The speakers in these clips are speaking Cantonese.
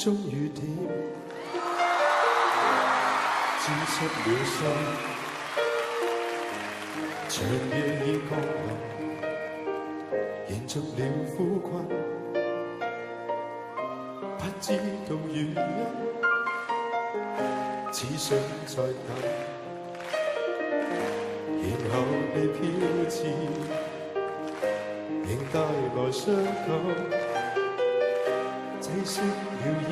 中雨點沾濕了心，長夜已降臨，延續了苦困，不知道原因，只想再等，然後你飄至，仍帶來傷感。擠熄了煙，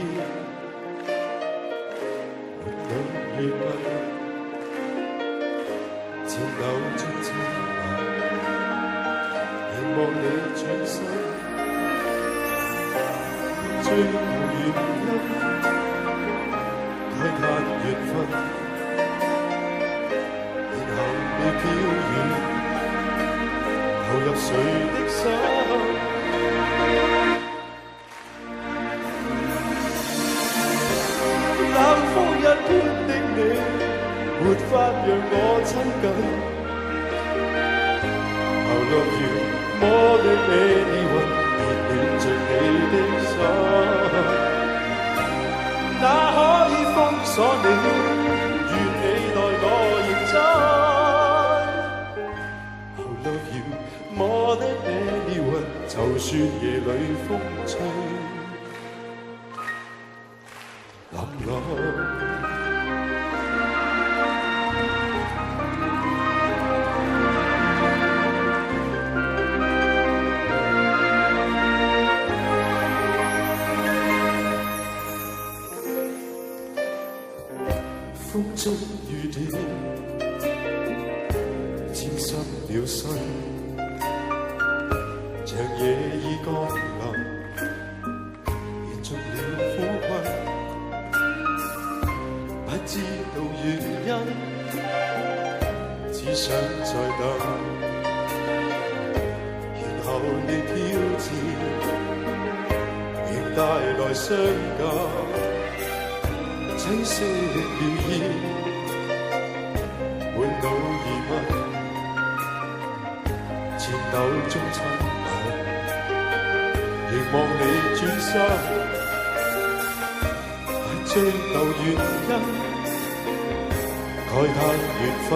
沒有餘味，漸流進情懷，凝望你轉身，追求原因，慨嘆緣分，然後你飄遠，投入誰的心？冷風一般的你，沒法讓我親近。I love you more than anyone，熱戀着你的心，哪可以封鎖你？願你待我認真。I love you more than anyone，就算夜裏風吹。冷冷風中雨點沾濕了身，長夜已降臨，延續了苦困，不知道原因，只想再等，然後你飄至，仍帶來傷感，擠熄了煙，滿腦疑問，纏鬥中親吻，凝望你轉身。追求原因，慨嘆緣分，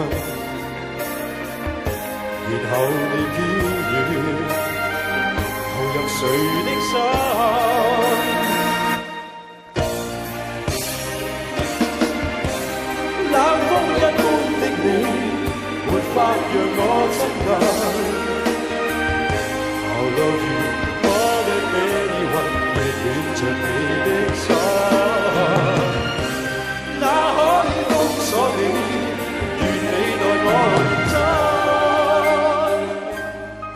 然後你飄遠，投入誰的心？冷風一般的你，沒法讓我親近。I love you more than anyone，熱戀着你的心。哪可以封鎖你？願你待我認真。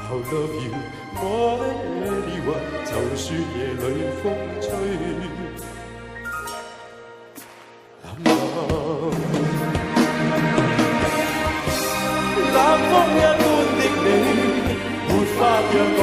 I love you more than anyone，就算夜裏風吹，冷冷。冷風一般的你，沒法讓我